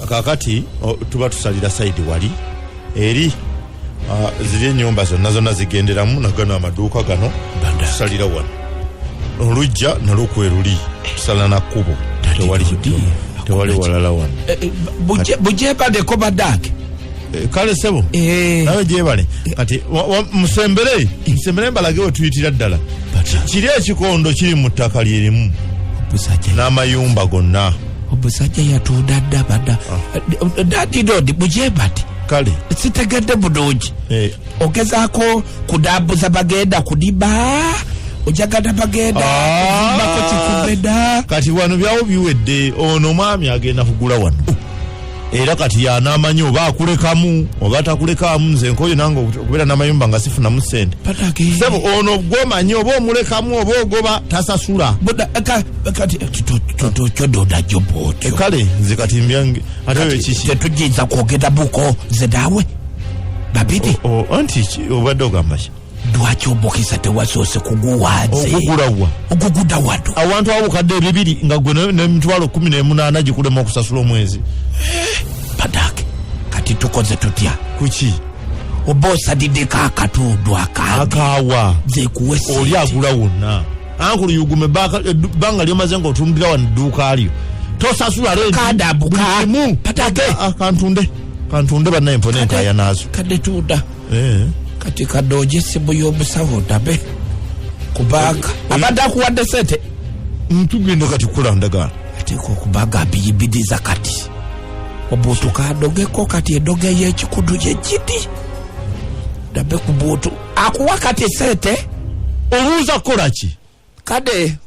kakati tuba tusalira side wali eri ziri nyumba zonna zigenderamu nagano amaduuka gano tusalira wano olujja nalukweruli tusala na kkubo tewali walala wano bujebadeko badake kale sebo nawe jebale kati musembere mbalage wetuyitira ddala kiri ekikondo kiri mu ttaka lyerimu n'amayumba gonna obusajja yatuudadda bada dadidodi bujebati kale sitegedde bulungi ogezaako kudambuza bagenda kudiba ojagala bagenda bako kikubeda kati wano byawo biwedde ono mwami agenda kugula wano era kati yanamanyi oba akulekamu oba takulekamu nze nkoyo nange okubeera n'amayumba nga sifunamu ssente sebo ono gwomanyi oba omulekamu oba ogoba tasasula kati kyododa jobotyo kale nze kati mbyange ate kiki tetujinza kwogera buko nze naawe babiri anti obadde ogamba ki lwaki obokisa tewasoose kuguwaze okuguda wano awantu abukadde ebibiri nga gwe n'emitwalo 18 gikulema okusasula omwezi padake kati tukoze tutya kuki oba osadideko akatundu akawa zekuwese oli agula wonna ankulu yugume banga lyomaze nga otundira wano edduuka lyo tosasula kadabuka padake kantunde bannaye mpone enkaya naazo kadde tuuda kati kadoje sibu y'obusawo dabe kubanga abadde akuwadde sente ntugenda kati kukulandagana ate kubaga abiyibidiza kati obuutu kadogeko kati edoge y'ekikudu gyegidi dabe ku buutu akuwa kati sente oluuza kukola ki kade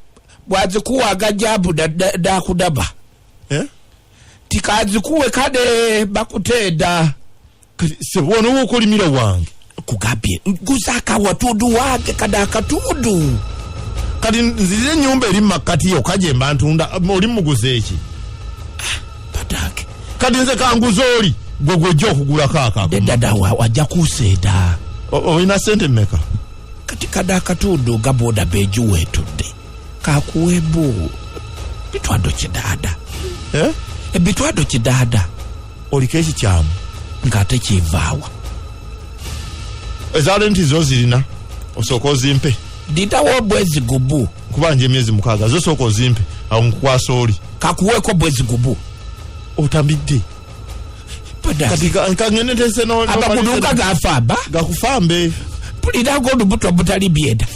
bwazikuwaga jabu dakudaba tikazikuwe kade bakuteeda sebona wokolimira wange kugambye nguzaka watudu wage kada akatudu kati nzire nyumba eri makati yo kajemba ntunda oli muguze eki padake kati nze kanguza oli gwegwejja okugula kaka dada wajja kuseeda olina sente mmeka kati kada akatudu gaboda beju wetudde kakuwebu bitwado kidada bitwado kidada oliko eki kyamu ngate kivaawa ezale nti zo zirina osooka ozimpe ditawo bwezi gubu kubanja emyezi 6 zo sooka ozimpe awo nkukwasa oli kakuweeko bwezi gubu otambidde kati kangene tese no abakuduka gafamba gakufambe pulirago olubuto butali byenda